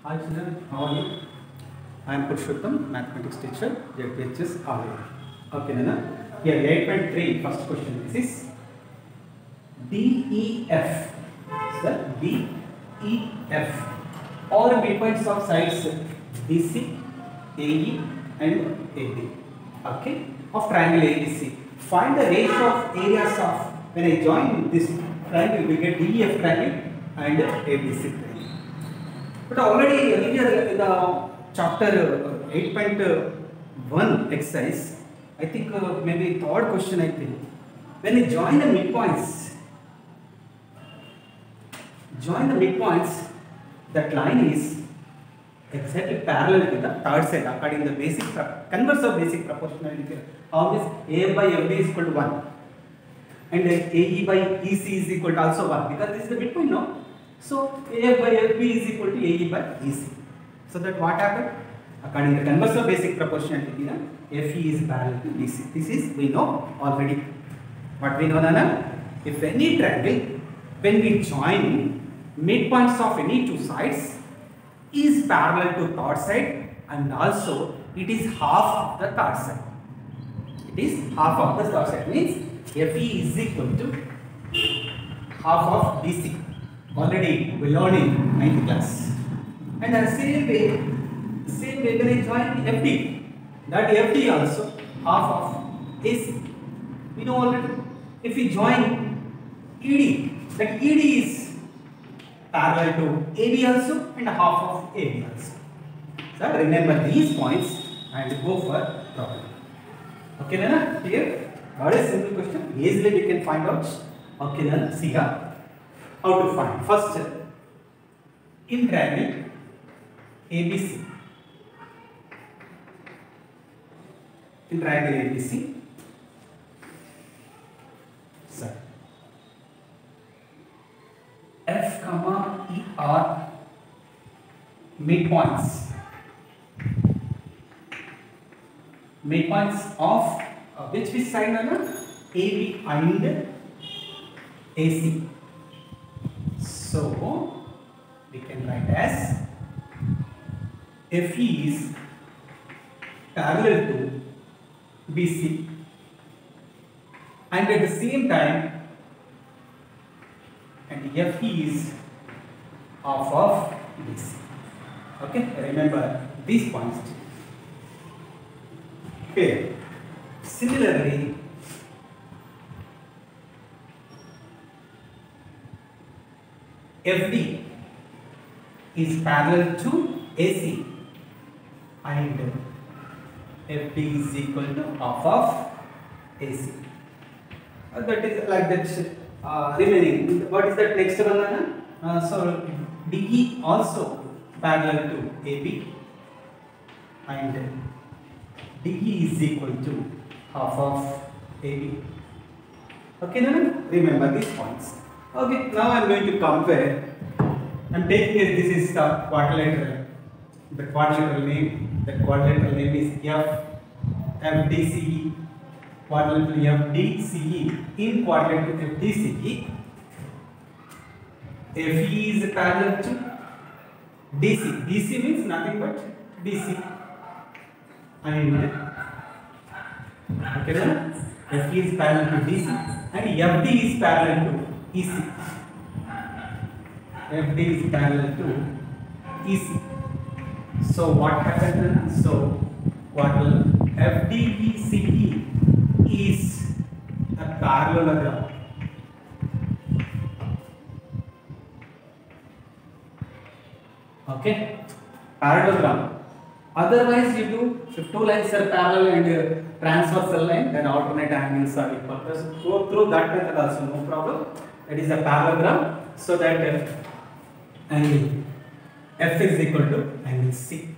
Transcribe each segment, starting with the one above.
Hi children, how are you? I am Purushottam, mathematics teacher, JPHS RA. Okay, Nana. Here 8.3, first question. This is DEF. Sir, DEF. All midpoints of sides BC, AE and AB. Okay, of triangle ABC. Find the ratio of areas of, when I join this triangle, we get DEF triangle and ABC triangle. But already earlier in the chapter 8.1 exercise, I think maybe third question, I think. When you join the midpoints, that line is exactly parallel to the third side according to the basic, converse of basic proportionality. How is A by FD is equal to 1 and AE by EC is equal to also 1 because this is the midpoint, no? So AF by FB is equal to AE by EC. So that what happened? According to the converse of basic proportionality, FE is parallel to BC. This is we know already. What we know, Nana? If any triangle, when we join midpoints of any two sides, is parallel to third side and also it is half of the third side. It is half of the third side means FE is equal to half of BC. Already we learned in 9th class. And the same way when I join FD, that FD also half of AC. We know already. If we join ED, that ED is parallel to AB also and half of AB also. So remember these points and go for problem. Okay, Nana? Here, what is simple question? Easily we can find out. Okay, Nana? See here. How to find? First, in triangle ABC. In triangle ABC, sir, F comma E are midpoints of which side, Nana? AB and AC. So we can write as FE is parallel to BC and at the same time and FE is half of BC. Okay, remember these points. Okay, similarly FD is parallel to AC and FD is equal to half of AC. That is like that remaining. What is that next one? So DE also parallel to AB and DE is equal to half of AB. Okay, now remember these points. Okay, now I am going to compare. I am taking it, this is the quadrilateral. The quadrilateral name is FDCE. Quadrilateral FDCE. In quadrilateral FDCE, FE is parallel to DC. DC means nothing but DC. And okay, then FE is parallel to DC and FD is parallel to EC. FD is parallel to EC. So what happens? So what will FDBCE is a parallelogram. Okay, parallelogram. Otherwise, you do if two lines are parallel and transversal line, then alternate angles are equal. Just go through that method also, no problem. That is a parallelogram. So that angle F is equal to angle C.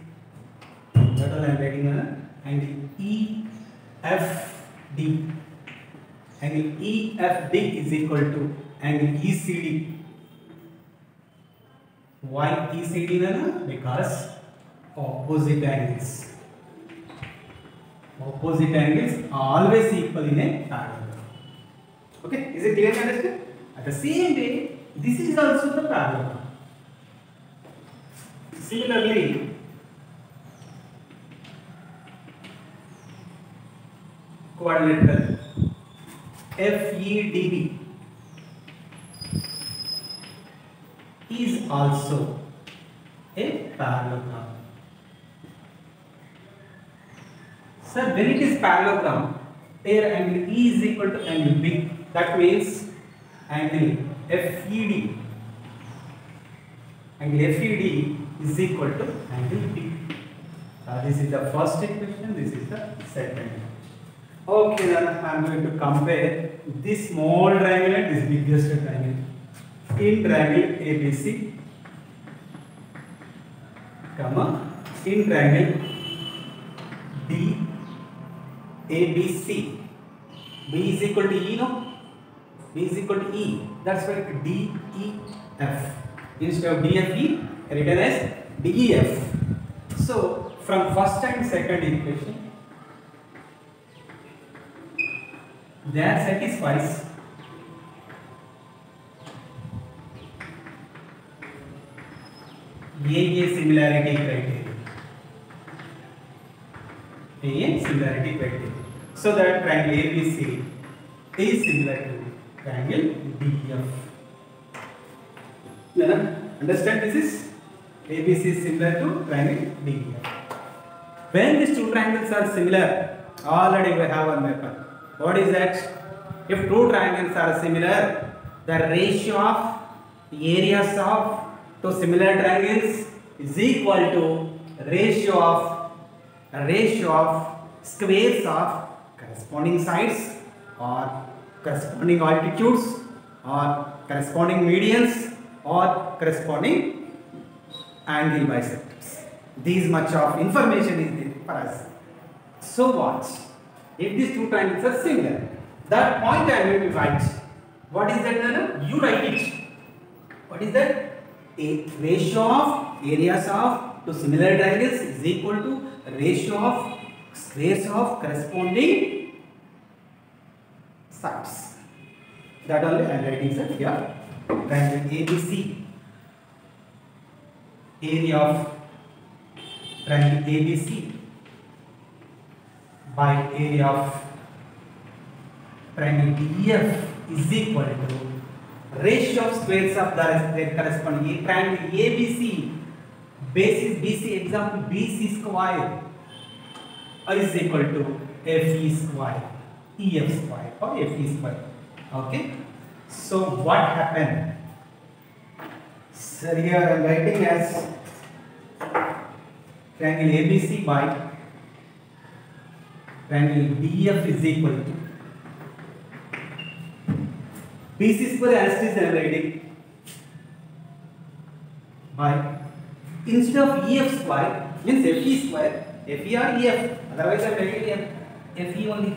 That all I am writing on angle EFD. Angle EFD is equal to angle ECD. Why ECD, Nana? Because opposite angles. Opposite angles are always equal in a parallelogram. Okay, is it clear to understand? At the same way, this is also the parallelogram. Similarly, quadrilateral FEDB is also a parallelogram. Sir, when it is parallelogram, there angle E is equal to angle B. That means angle FED is equal to angle B. This is the first equation, this is the second equation. Okay, then I am going to compare this small triangle and this biggest triangle. In triangle ABC, in triangle DABC, B is equal to E, no? B is equal to E. That's why DEF. Instead of DFE, written as DEF. So, from first and second equation, that satisfies AA similarity criteria. AA similarity criteria. So that triangle ABC is similar to triangle DEF. Understand this is? ABC is similar to triangle DEF. When these two triangles are similar, already we have one method. What is that? If two triangles are similar, the ratio of areas of two similar triangles is equal to ratio of squares of corresponding sides or corresponding altitudes or corresponding medians or corresponding angle bisectors. This much of information is there for us. So watch. If these two triangles are similar, that point I am going to write. What is that? You write it. What is that? A ratio of areas of two similar triangles is equal to ratio of squares of corresponding sides. That only I am writing, sir, here. Triangle ABC, area of triangle ABC by area of triangle DEF is equal to ratio of squares of their corresponding triangle ABC, basis BC, example BC square is equal to FE square, EF square or FE square. Okay. So what happened? So here I am writing as triangle ABC by triangle DEF is equal to BC square as it is I am writing by, instead of EF square means FE square, FE or EF, otherwise I am writing here FE only,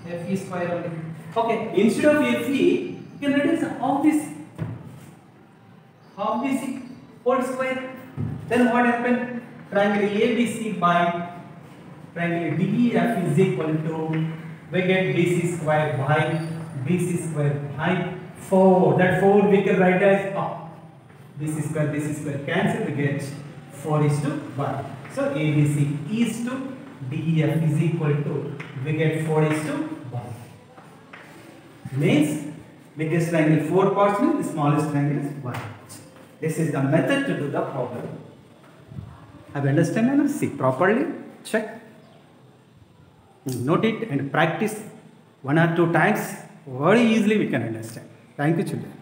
FE square only. Okay, instead of FE you can write as half BC whole square. Then what happened? Triangle ABC by triangle DEF is equal to, we get BC square by BC square by 4. That 4 we can write as BC square cancel, we get 4:1. So ABC is to DEF is equal to, we get 4:1. Means biggest triangle 4 parts means the smallest triangle is 1. This is the method to do the problem. Have you understand and see properly? Check. Note it and practice 1 or 2 times. Very easily we can understand. Thank you, children.